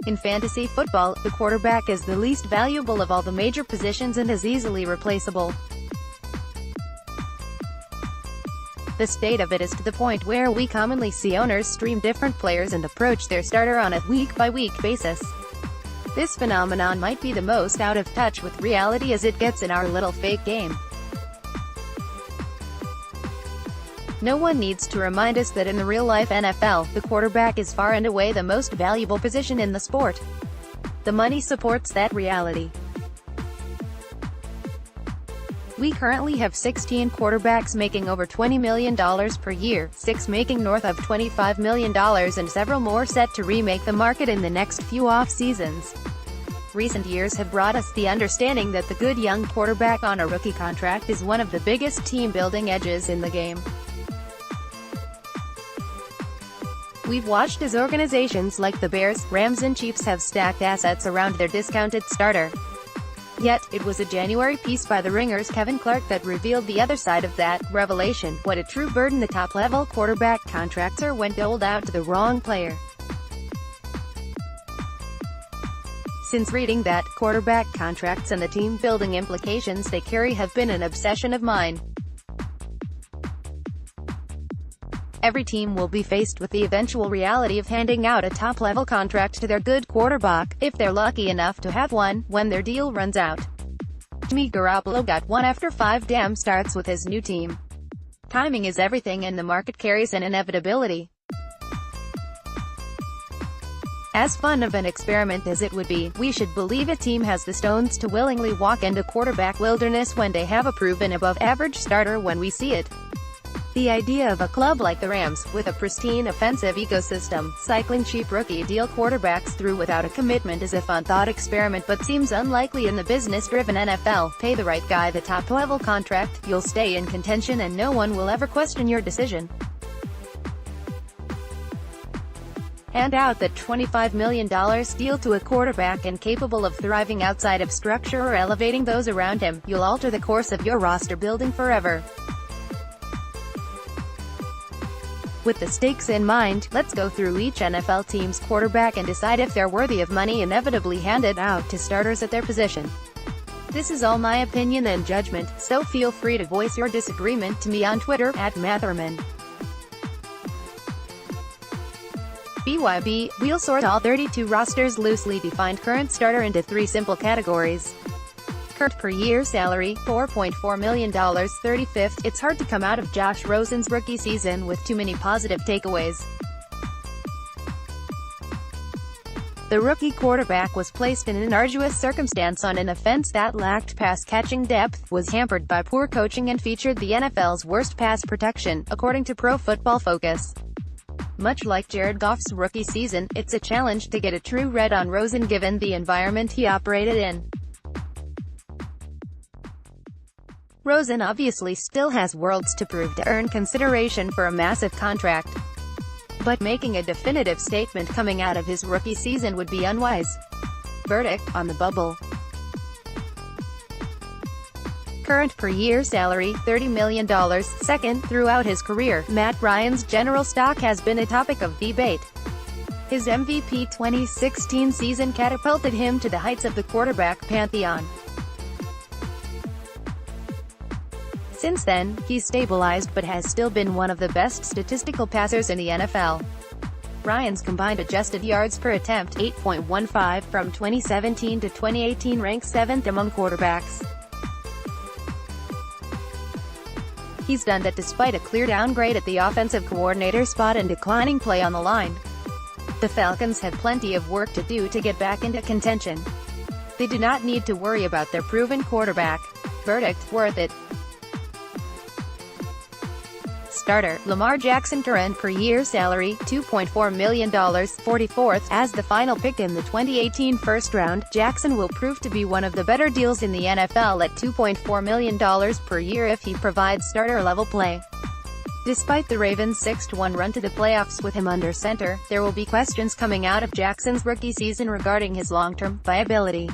In fantasy football, the quarterback is the least valuable of all the major positions and is easily replaceable. The state of it is to the point where we commonly see owners stream different players and approach their starter on a week-by-week basis. This phenomenon might be the most out of touch with reality as it gets in our little fake game. No one needs to remind us that in the real-life NFL, the quarterback is far and away the most valuable position in the sport. The money supports that reality. We currently have 16 quarterbacks making over $20 million per year, 6 making north of $25 million and several more set to remake the market in the next few off-seasons. Recent years have brought us the understanding that the good young quarterback on a rookie contract is one of the biggest team-building edges in the game. We've watched as organizations like the Bears, Rams and Chiefs have stacked assets around their discounted starter. Yet, it was a January piece by The Ringer's Kevin Clark that revealed the other side of that revelation, what a true burden the top-level quarterback contracts are when doled out to the wrong player. Since reading that, quarterback contracts and the team-building implications they carry have been an obsession of mine. Every team will be faced with the eventual reality of handing out a top-level contract to their good quarterback, if they're lucky enough to have one, when their deal runs out. Jimmy Garoppolo got one after 5 damn starts with his new team. Timing is everything and the market carries an inevitability. As fun of an experiment as it would be, we should believe a team has the stones to willingly walk into quarterback wilderness when they have a proven above-average starter when we see it. The idea of a club like the Rams, with a pristine offensive ecosystem, cycling cheap rookie-deal quarterbacks through without a commitment is a fun-thought experiment but seems unlikely in the business-driven NFL. Pay the right guy the top-level contract, you'll stay in contention and no one will ever question your decision. Hand out that $25 million deal to a quarterback incapable of thriving outside of structure or elevating those around him, you'll alter the course of your roster building forever. With the stakes in mind, let's go through each NFL team's quarterback and decide if they're worthy of money inevitably handed out to starters at their position. This is all my opinion and judgment, so feel free to voice your disagreement to me on Twitter, @Matherman. BYB, we'll sort all 32 rosters loosely defined current starter into 3 simple categories. Current per year salary, $4.4 million, 35th. It's hard to come out of Josh Rosen's rookie season with too many positive takeaways. The rookie quarterback was placed in an arduous circumstance on an offense that lacked pass-catching depth, was hampered by poor coaching and featured the NFL's worst pass protection, according to Pro Football Focus. Much like Jared Goff's rookie season, it's a challenge to get a true read on Rosen given the environment he operated in. Rosen obviously still has worlds to prove to earn consideration for a massive contract. But making a definitive statement coming out of his rookie season would be unwise. Verdict, on the bubble. Current per year salary, $30 million. Second, throughout his career, Matt Ryan's general stock has been a topic of debate. His MVP 2016 season catapulted him to the heights of the quarterback pantheon. Since then, he's stabilized but has still been one of the best statistical passers in the NFL. Ryan's combined adjusted yards per attempt, 8.15, from 2017 to 2018 ranks 7th among quarterbacks. He's done that despite a clear downgrade at the offensive coordinator spot and declining play on the line. The Falcons have plenty of work to do to get back into contention. They do not need to worry about their proven quarterback. Verdict, worth it. Starter, Lamar Jackson. Current per year salary, $2.4 million, 44th. As the final pick in the 2018 first round, Jackson will prove to be one of the better deals in the NFL at $2.4 million per year if he provides starter-level play. Despite the Ravens' 6-1 run to the playoffs with him under center, there will be questions coming out of Jackson's rookie season regarding his long-term viability.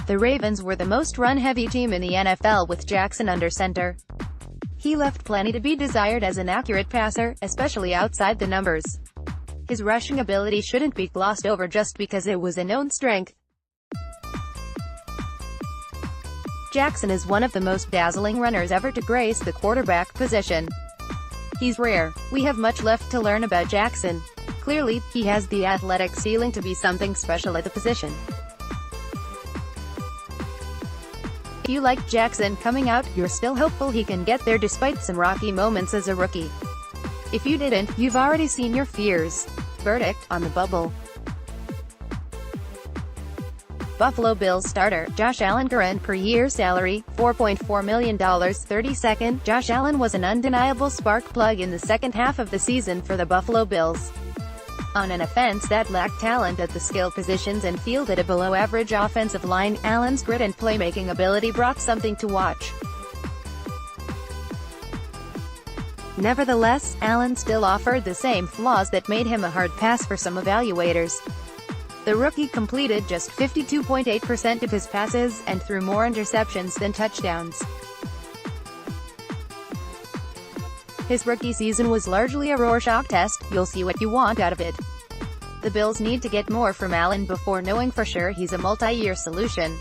The Ravens were the most run-heavy team in the NFL with Jackson under center. He left plenty to be desired as an accurate passer, especially outside the numbers. His rushing ability shouldn't be glossed over just because it was a known strength. Jackson is one of the most dazzling runners ever to grace the quarterback position. He's rare. We have much left to learn about Jackson. Clearly, he has the athletic ceiling to be something special at the position. If you like Jackson coming out, you're still hopeful he can get there despite some rocky moments as a rookie. If you didn't, you've already seen your fears. Verdict on the bubble. Buffalo Bills starter, Josh Allen. Current per year salary, $4.4 million. 32nd, Josh Allen was an undeniable spark plug in the second half of the season for the Buffalo Bills. On an offense that lacked talent at the skill positions and fielded a below-average offensive line, Allen's grit and playmaking ability brought something to watch. Nevertheless, Allen still offered the same flaws that made him a hard pass for some evaluators. The rookie completed just 52.8% of his passes, and threw more interceptions than touchdowns. His rookie season was largely a Rorschach test. You'll see what you want out of it. The Bills need to get more from Allen before knowing for sure he's a multi-year solution.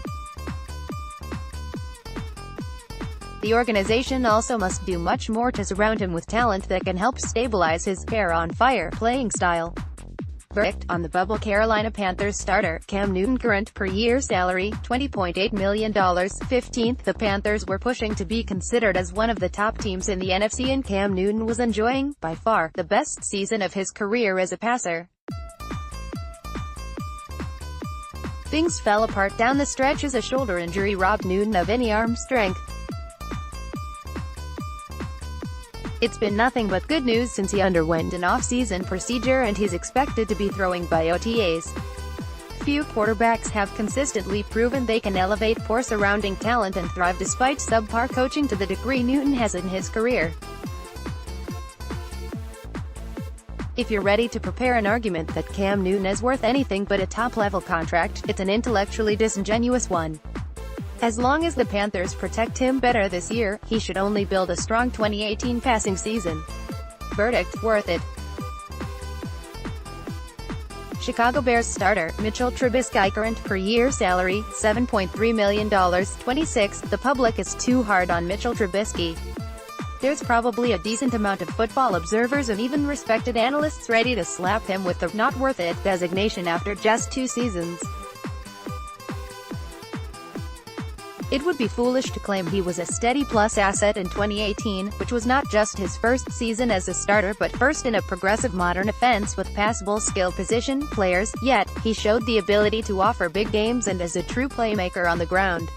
The organization also must do much more to surround him with talent that can help stabilize his hair-on-fire playing style. Verdict on the bubble. Carolina Panthers starter, Cam Newton. Current per year salary, $20.8 million. 15th, the Panthers were pushing to be considered as one of the top teams in the NFC, and Cam Newton was enjoying, by far, the best season of his career as a passer. Things fell apart down the stretch as a shoulder injury robbed Newton of any arm strength. It's been nothing but good news since he underwent an off-season procedure, and he's expected to be throwing by OTAs. Few quarterbacks have consistently proven they can elevate poor surrounding talent and thrive despite subpar coaching to the degree Newton has in his career. If you're ready to prepare an argument that Cam Newton is worth anything but a top-level contract, it's an intellectually disingenuous one. As long as the Panthers protect him better this year, he should only build a strong 2018 passing season. Verdict, worth it. Chicago Bears starter, Mitchell Trubisky. Current per year salary, $7.3 million. 26th, the public is too hard on Mitchell Trubisky. There's probably a decent amount of football observers and even respected analysts ready to slap him with the "not worth it" designation after just 2 seasons. It would be foolish to claim he was a steady plus asset in 2018, which was not just his first season as a starter but first in a progressive modern offense with passable skill position players, yet, he showed the ability to offer big games and as a true playmaker on the ground.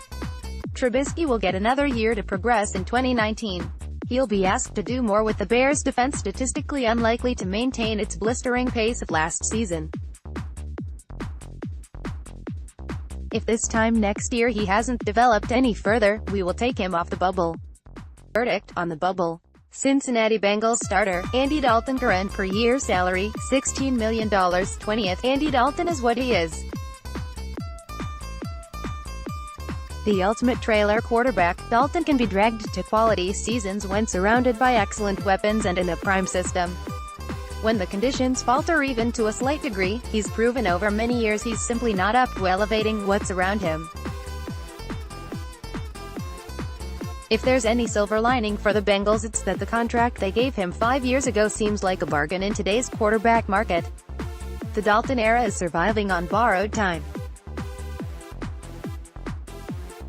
Trubisky will get another year to progress in 2019. He'll be asked to do more with the Bears' defense statistically unlikely to maintain its blistering pace of last season. If this time next year he hasn't developed any further, we will take him off the bubble. Verdict on the bubble. Cincinnati Bengals starter, Andy Dalton. Current per year salary, $16 million. 20th, Andy Dalton is what he is. The ultimate trailer quarterback, Dalton can be dragged to quality seasons when surrounded by excellent weapons and in a prime system. When the conditions falter even to a slight degree, he's proven over many years he's simply not up to elevating what's around him. If there's any silver lining for the Bengals, it's that the contract they gave him 5 years ago seems like a bargain in today's quarterback market. The Dalton era is surviving on borrowed time.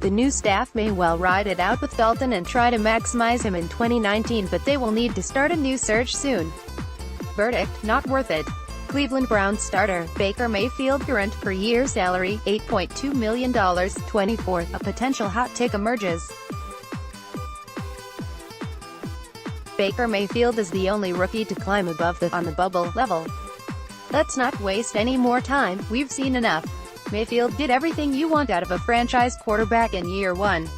The new staff may well ride it out with Dalton and try to maximize him in 2019, but they will need to start a new search soon. Verdict, not worth it. Cleveland Browns starter, Baker Mayfield. Current per year salary, $8.2 million. 24th, a potential hot take emerges. Baker Mayfield is the only rookie to climb above the "on the bubble" level. Let's not waste any more time, we've seen enough. Mayfield did everything you want out of a franchise quarterback in year 1.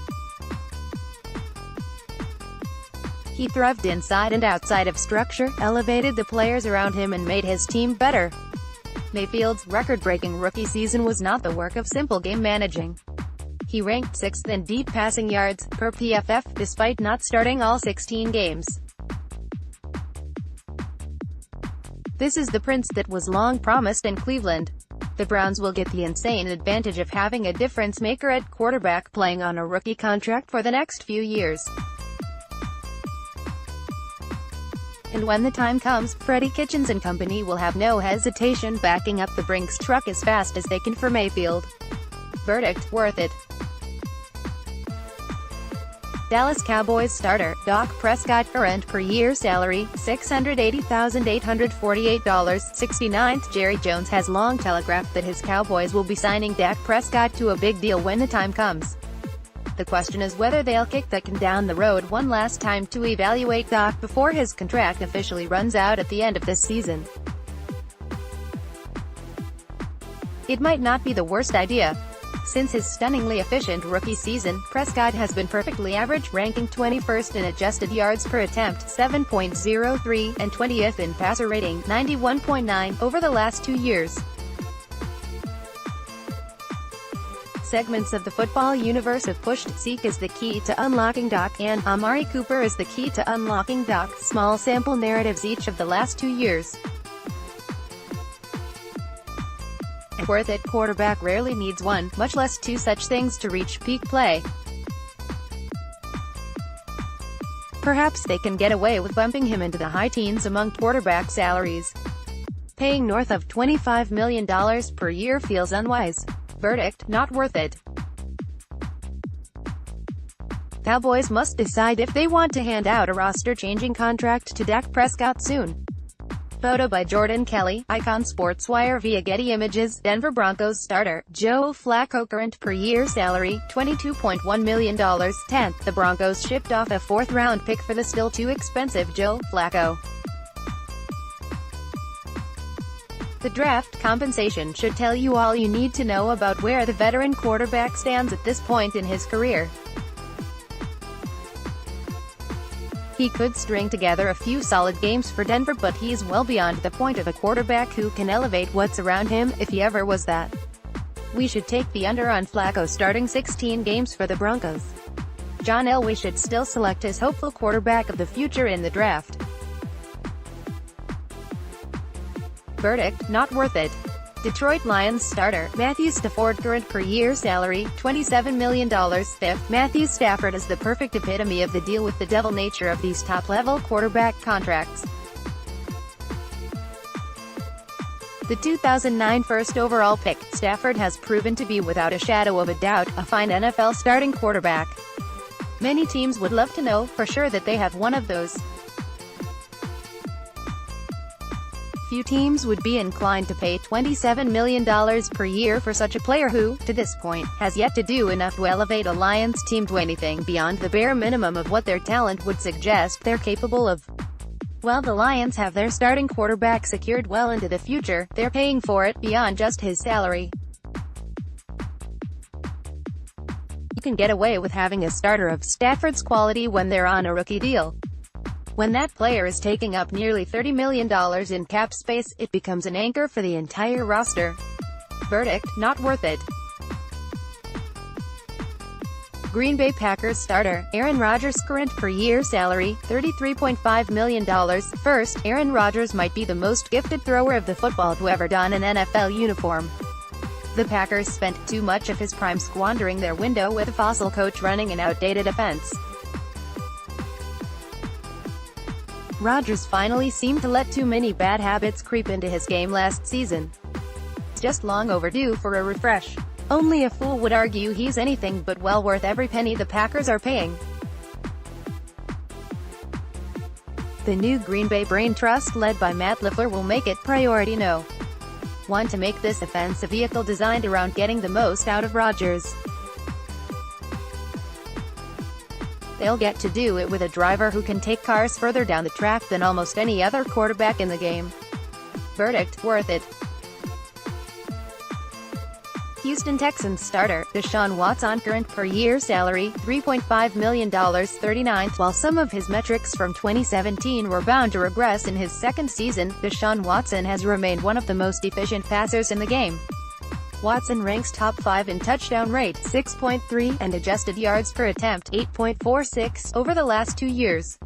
He thrived inside and outside of structure, elevated the players around him and made his team better. Mayfield's record-breaking rookie season was not the work of simple game managing. He ranked 6th in deep passing yards, per PFF, despite not starting all 16 games. This is the prince that was long promised in Cleveland. The Browns will get the insane advantage of having a difference maker at quarterback playing on a rookie contract for the next few years. And when the time comes, Freddie Kitchens and company will have no hesitation backing up the Brinks truck as fast as they can for Mayfield. Verdict: worth it. Dallas Cowboys starter, Dak Prescott, current per-year salary, $680,848. 69th Jerry Jones has long telegraphed that his Cowboys will be signing Dak Prescott to a big deal when the time comes. The question is whether they'll kick the can down the road one last time to evaluate Dak before his contract officially runs out at the end of this season. It might not be the worst idea. Since his stunningly efficient rookie season, Prescott has been perfectly average, ranking 21st in adjusted yards per attempt, 7.03, and 20th in passer rating, 91.9, over the last 2 years. Segments of the football universe have pushed Zeke is the key to unlocking Dak, and Amari Cooper is the key to unlocking Dak. Small sample narratives each of the last 2 years. Worth it. Quarterback rarely needs one, much less two such things to reach peak play. Perhaps they can get away with bumping him into the high teens among quarterback salaries. Paying north of $25 million per year feels unwise. Verdict: not worth it. Cowboys must decide if they want to hand out a roster-changing contract to Dak Prescott soon. Photo by Jordan Kelly, Icon SportsWire via Getty Images. Denver Broncos starter, Joe Flacco, current per-year salary, $22.1 million. 10th, the Broncos shipped off a fourth-round pick for the still too expensive Joe Flacco. The draft compensation should tell you all you need to know about where the veteran quarterback stands at this point in his career. He could string together a few solid games for Denver, but he's well beyond the point of a quarterback who can elevate what's around him, if he ever was that. We should take the under on Flacco starting 16 games for the Broncos. John Elway should still select his hopeful quarterback of the future in the draft. Verdict: not worth it. Detroit Lions starter, Matthew Stafford, current per-year salary, $27 million. 5th, Matthew Stafford is the perfect epitome of the deal with the devil nature of these top-level quarterback contracts. The 2009 first overall pick, Stafford has proven to be without a shadow of a doubt, a fine NFL starting quarterback. Many teams would love to know for sure that they have one of those. Few teams would be inclined to pay $27 million per year for such a player who, to this point, has yet to do enough to elevate a Lions team to anything beyond the bare minimum of what their talent would suggest they're capable of. While the Lions have their starting quarterback secured well into the future, they're paying for it beyond just his salary. You can get away with having a starter of Stafford's quality when they're on a rookie deal. When that player is taking up nearly $30 million in cap space, it becomes an anchor for the entire roster. Verdict: not worth it. Green Bay Packers starter, Aaron Rodgers, current per-year salary, $33.5 million. 1st, Aaron Rodgers might be the most gifted thrower of the football to ever don an NFL uniform. The Packers spent too much of his prime squandering their window with a fossil coach running an outdated offense. Rodgers finally seemed to let too many bad habits creep into his game last season. It's just long overdue for a refresh. Only a fool would argue he's anything but well worth every penny the Packers are paying. The new Green Bay Brain Trust led by Matt LaFleur will make it priority no. 1 to make this offense a vehicle designed around getting the most out of Rodgers. They'll get to do it with a driver who can take cars further down the track than almost any other quarterback in the game. Verdict: worth it. Houston Texans starter, Deshaun Watson, current per-year salary, $3.5 million. 39th, while some of his metrics from 2017 were bound to regress in his second season, Deshaun Watson has remained one of the most efficient passers in the game. Watson ranks top 5 in touchdown rate, 6.3, and adjusted yards per attempt, 8.46, over the last 2 years.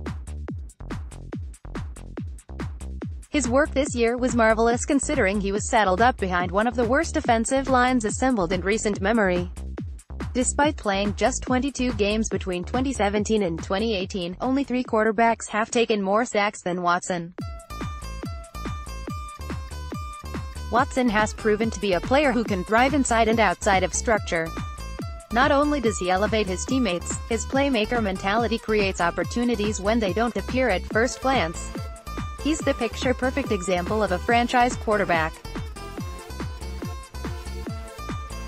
His work this year was marvelous considering he was saddled up behind one of the worst defensive lines assembled in recent memory. Despite playing just 22 games between 2017 and 2018, only 3 quarterbacks have taken more sacks than Watson. Watson has proven to be a player who can thrive inside and outside of structure. Not only does he elevate his teammates, his playmaker mentality creates opportunities when they don't appear at first glance. He's the picture-perfect example of a franchise quarterback.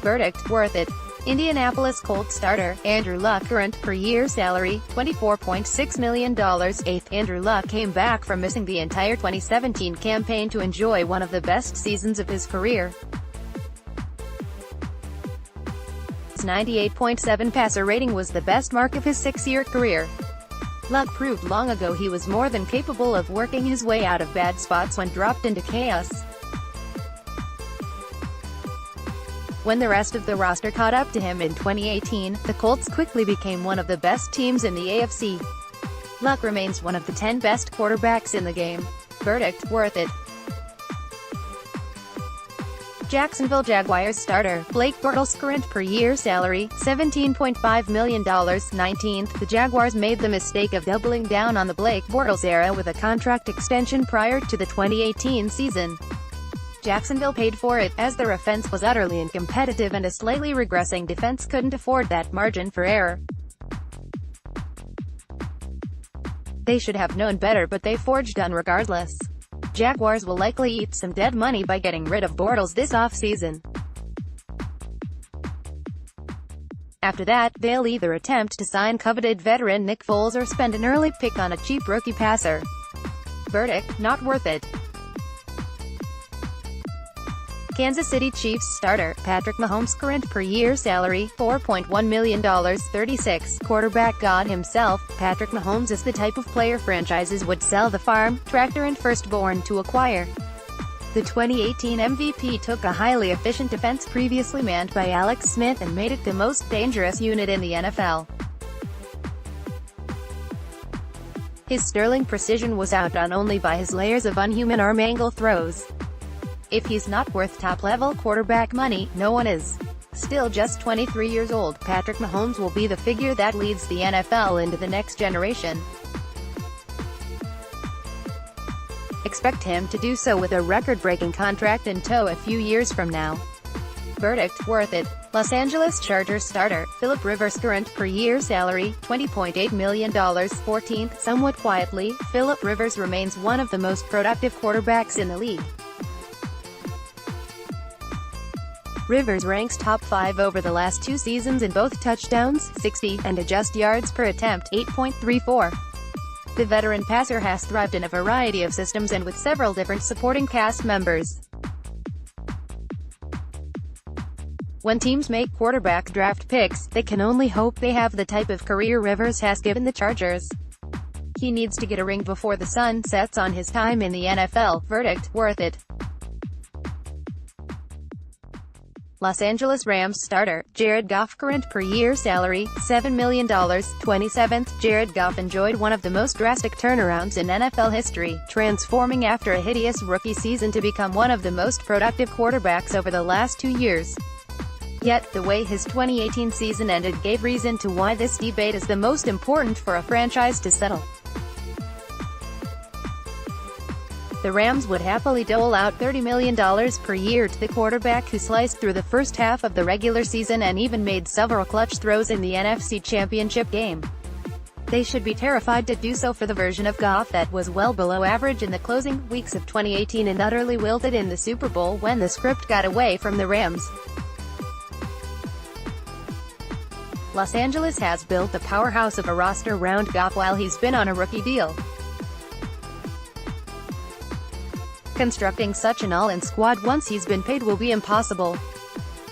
Verdict: worth it. Indianapolis Colts starter, Andrew Luck. Current per-year salary, $24.6 million. 8th, Andrew Luck came back from missing the entire 2017 campaign to enjoy one of the best seasons of his career. His 98.7 passer rating was the best mark of his 6-year career. Luck proved long ago he was more than capable of working his way out of bad spots when dropped into chaos. When the rest of the roster caught up to him in 2018, the Colts quickly became one of the best teams in the AFC. Luck remains one of the 10 best quarterbacks in the game. Verdict: worth it. Jacksonville Jaguars starter, Blake Bortles. Current per-year salary, $17.5 million. 19th, the Jaguars made the mistake of doubling down on the Blake Bortles era with a contract extension prior to the 2018 season. Jacksonville paid for it, as their offense was utterly uncompetitive and a slightly regressing defense couldn't afford that margin for error. They should have known better, but they forged on regardless. Jaguars will likely eat some dead money by getting rid of Bortles this offseason. After that, they'll either attempt to sign coveted veteran Nick Foles or spend an early pick on a cheap rookie passer. Verdict: not worth it. Kansas City Chiefs starter, Patrick Mahomes. Current per-year salary, $4.1 million. 36, quarterback god himself, Patrick Mahomes is the type of player franchises would sell the farm, tractor and firstborn to acquire. The 2018 MVP took a highly efficient defense previously manned by Alex Smith and made it the most dangerous unit in the NFL. His sterling precision was outdone only by his layers of unhuman arm angle throws. If he's not worth top-level quarterback money, no one is. Still just 23 years old, Patrick Mahomes will be the figure that leads the NFL into the next generation. Expect him to do so with a record-breaking contract in tow a few years from now. Verdict: worth it. Los Angeles Chargers starter, Philip Rivers. Current per-year salary, $20.8 million. 14th, somewhat quietly, Philip Rivers remains one of the most productive quarterbacks in the league. Rivers ranks top 5 over the last 2 seasons in both touchdowns, 60, and adjusted yards per attempt, 8.34. The veteran passer has thrived in a variety of systems and with several different supporting cast members. When teams make quarterback draft picks, they can only hope they have the type of career Rivers has given the Chargers. He needs to get a ring before the sun sets on his time in the NFL. Verdict: worth it. Los Angeles Rams starter, Jared Goff. Current per-year salary, $7 million. 27th, Jared Goff enjoyed one of the most drastic turnarounds in NFL history, transforming after a hideous rookie season to become one of the most productive quarterbacks over the last 2 years. Yet, the way his 2018 season ended gave reason to why this debate is the most important for a franchise to settle. The Rams would happily dole out $30 million per year to the quarterback who sliced through the first half of the regular season and even made several clutch throws in the NFC Championship game. They should be terrified to do so for the version of Goff that was well below average in the closing weeks of 2018 and utterly wilted in the Super Bowl when the script got away from the Rams. Los Angeles has built a powerhouse of a roster around Goff while he's been on a rookie deal. Constructing such an all-in squad once he's been paid will be impossible.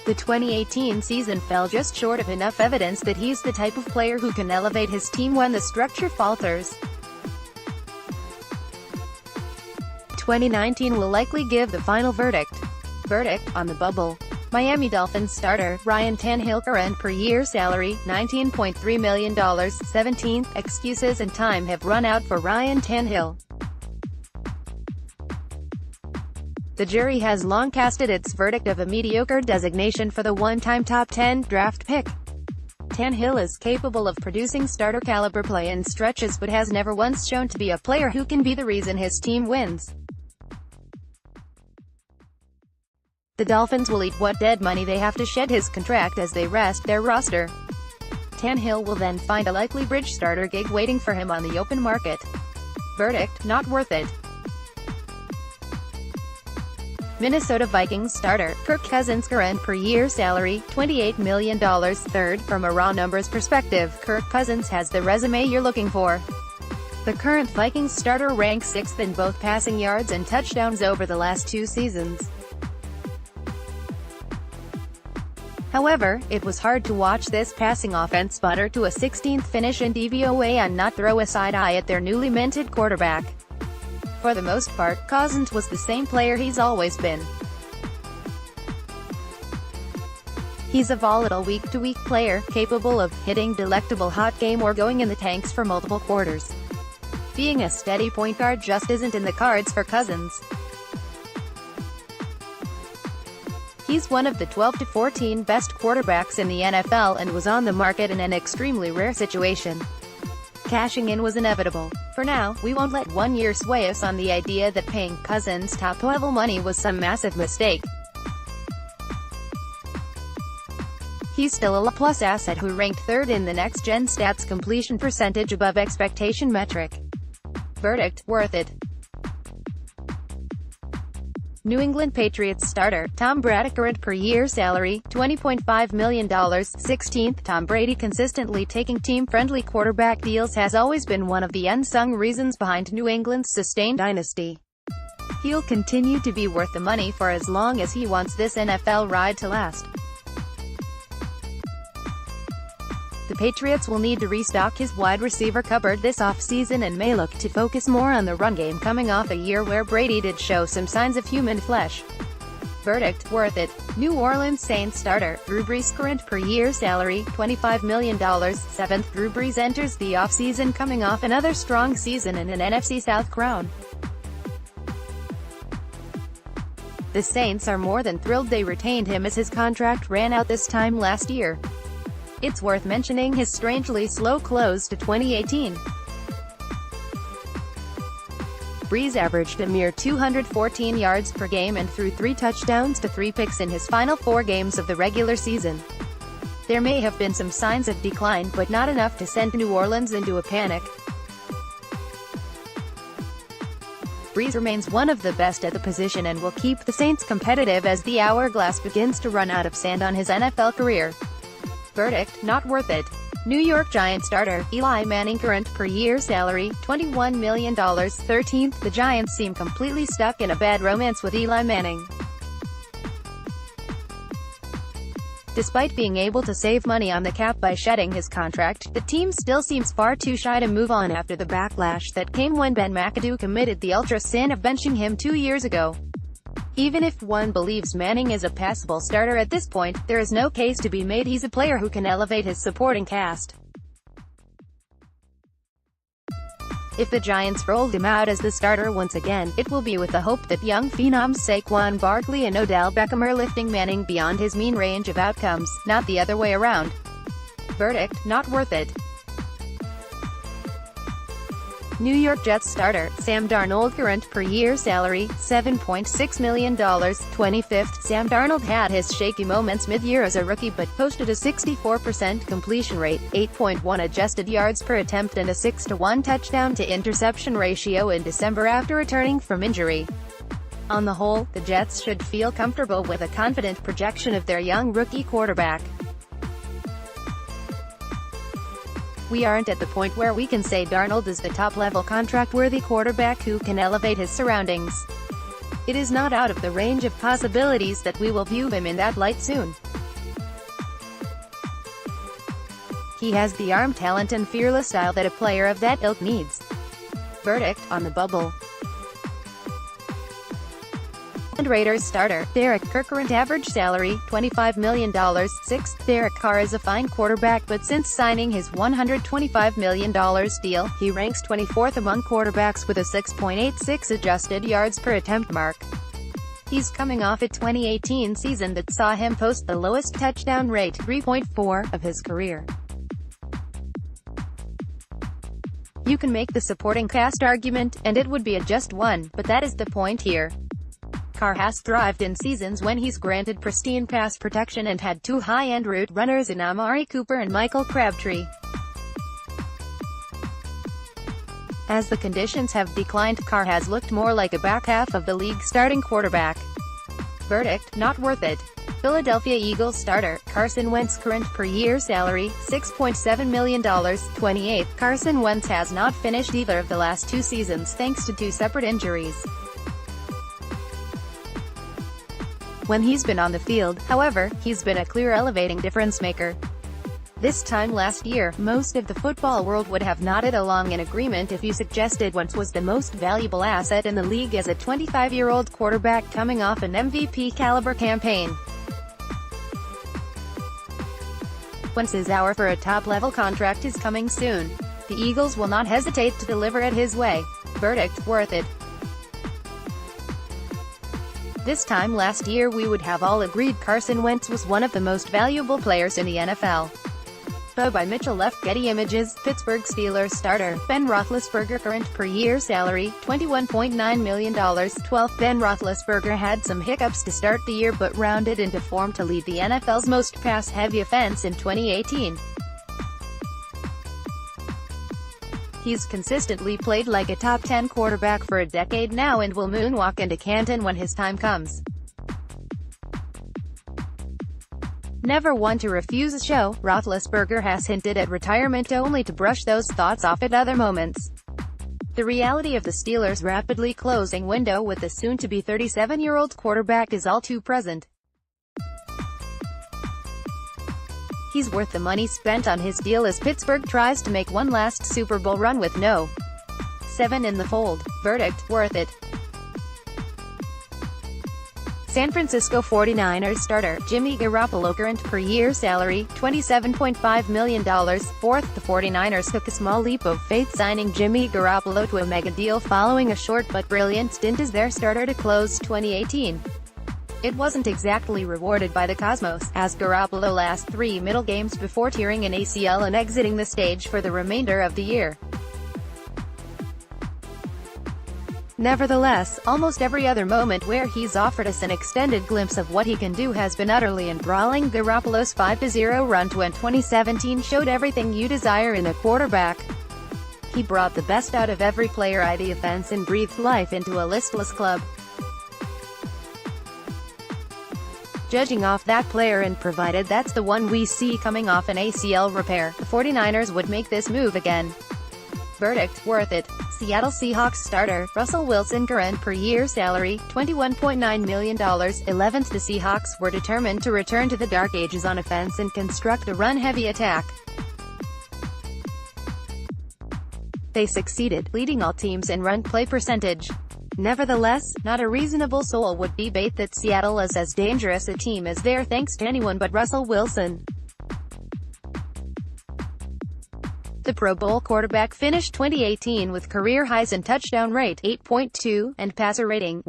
The 2018 season fell just short of enough evidence that he's the type of player who can elevate his team when the structure falters. 2019 will likely give the final verdict. Verdict: on the bubble. Miami Dolphins starter, Ryan Tannehill. Current per-year salary, $19.3 million. 17th, excuses and time have run out for Ryan Tannehill. The jury has long casted its verdict of a mediocre designation for the one-time top 10 draft pick. Tannehill is capable of producing starter-caliber play in stretches but has never once shown to be a player who can be the reason his team wins. The Dolphins will eat what dead money they have to shed his contract as they rest their roster. Tannehill will then find a likely bridge starter gig waiting for him on the open market. Verdict: not worth it. Minnesota Vikings starter Kirk Cousins' current per-year salary, $28 million. Third, from a raw numbers perspective, Kirk Cousins has the resume you're looking for. The current Vikings starter ranks 6th in both passing yards and touchdowns over the last 2 seasons. However, it was hard to watch this passing offense sputter to a 16th finish in DVOA and not throw a side eye at their newly minted quarterback. For the most part, Cousins was the same player he's always been. He's a volatile week-to-week player, capable of hitting delectable hot game or going in the tanks for multiple quarters. Being a steady point guard just isn't in the cards for Cousins. He's one of the 12 to 14 best quarterbacks in the NFL and was on the market in an extremely rare situation. Cashing in was inevitable. For now, we won't let 1 year sway us on the idea that paying Cousins top-level money was some massive mistake. He's still a plus asset who ranked 3rd in the next-gen stats completion percentage above expectation metric. Verdict: worth it. New England Patriots starter Tom Brady, current per-year salary, $20.5 million. 16th, Tom Brady consistently taking team-friendly quarterback deals has always been one of the unsung reasons behind New England's sustained dynasty. He'll continue to be worth the money for as long as he wants this NFL ride to last. The Patriots will need to restock his wide receiver cupboard this offseason and may look to focus more on the run game coming off a year where Brady did show some signs of human flesh. Verdict: worth it. New Orleans Saints starter Drew Brees, current per-year salary, $25 million. 7th, Drew Brees enters the offseason coming off another strong season and an NFC South crown. The Saints are more than thrilled they retained him as his contract ran out this time last year. It's worth mentioning his strangely slow close to 2018. Brees averaged a mere 214 yards per game and threw 3 touchdowns to 3 picks in his final 4 games of the regular season. There may have been some signs of decline, but not enough to send New Orleans into a panic. Brees remains one of the best at the position and will keep the Saints competitive as the hourglass begins to run out of sand on his NFL career. Verdict: not worth it. New York Giants starter Eli Manning, current per-year salary, $21 million. 13th, the Giants seem completely stuck in a bad romance with Eli Manning. Despite being able to save money on the cap by shedding his contract, the team still seems far too shy to move on after the backlash that came when Ben McAdoo committed the ultra sin of benching him 2 years ago. Even if one believes Manning is a passable starter at this point, there is no case to be made he's a player who can elevate his supporting cast. If the Giants rolled him out as the starter once again, it will be with the hope that young phenoms Saquon Barkley and Odell Beckham are lifting Manning beyond his mean range of outcomes, not the other way around. Verdict: not worth it. New York Jets starter Sam Darnold, current per-year salary, $7.6 million. 25th, Sam Darnold had his shaky moments mid-year as a rookie but posted a 64% completion rate, 8.1 adjusted yards per attempt and a 6-to-1 touchdown-to-interception ratio in December after returning from injury. On the whole, the Jets should feel comfortable with a confident projection of their young rookie quarterback. We aren't at the point where we can say Darnold is the top-level contract-worthy quarterback who can elevate his surroundings. It is not out of the range of possibilities that we will view him in that light soon. He has the arm talent and fearless style that a player of that ilk needs. Verdict: on the bubble. And Raiders starter Derek Carr, current average salary, $25 million. 6th, Derek Carr is a fine quarterback, but since signing his $125 million deal, he ranks 24th among quarterbacks with a 6.86 adjusted yards per attempt mark. He's coming off a 2018 season that saw him post the lowest touchdown rate, 3.4, of his career. You can make the supporting cast argument, and it would be a just one, but that is the point here. Carr has thrived in seasons when he's granted pristine pass protection and had two high-end route runners in Amari Cooper and Michael Crabtree. As the conditions have declined, Carr has looked more like a back half of the league starting quarterback. Verdict: not worth it. Philadelphia Eagles starter, Carson Wentz. Current per-year salary, $6.7 million. 28. Carson Wentz has not finished either of the last two seasons thanks to two separate injuries. When he's been on the field, however, he's been a clear elevating difference maker. This time last year, most of the football world would have nodded along in agreement if you suggested Wentz was the most valuable asset in the league as a 25-year-old quarterback coming off an MVP-caliber campaign. Wentz's hour for a top-level contract is coming soon. The Eagles will not hesitate to deliver it his way. Verdict: worth it. This time last year we would have all agreed Carson Wentz was one of the most valuable players in the NFL. By Mitchell left Getty Images. Pittsburgh Steelers starter, Ben Roethlisberger. Current per-year salary, $21.9 million. 12. Ben Roethlisberger had some hiccups to start the year but rounded into form to lead the NFL's most pass-heavy offense in 2018. He's consistently played like a top 10 quarterback for a decade now and will moonwalk into Canton when his time comes. Never one to refuse a show, Roethlisberger has hinted at retirement only to brush those thoughts off at other moments. The reality of the Steelers' rapidly closing window with the soon-to-be 37-year-old quarterback is all too present. He's worth the money spent on his deal as Pittsburgh tries to make one last Super Bowl run with no 7 in the fold. Verdict: worth it. San Francisco 49ers starter, Jimmy Garoppolo. Current per-year salary, $27.5 million. 4th. The 49ers took a small leap of faith signing Jimmy Garoppolo to a mega deal following a short but brilliant stint as their starter to close 2018. It wasn't exactly rewarded by the cosmos, as Garoppolo last 3 middle games before tearing an ACL and exiting the stage for the remainder of the year. Nevertheless, almost every other moment where he's offered us an extended glimpse of what he can do has been utterly enthralling. Garoppolo's 5-0 run to win 2017 showed everything you desire in a quarterback. He brought the best out of every player on the offense and breathed life into a listless club. Judging off that player and provided that's the one we see coming off an ACL repair, the 49ers would make this move again. Verdict: worth it. Seattle Seahawks starter, Russell Wilson. Current per-year salary, $21.9 million. 11th. The Seahawks were determined to return to the dark ages on offense and construct a run-heavy attack. They succeeded, leading all teams in run-play percentage. Nevertheless, not a reasonable soul would debate that Seattle is as dangerous a team as they're thanks to anyone but Russell Wilson. The Pro Bowl quarterback finished 2018 with career highs in touchdown rate, 8.2, and passer rating,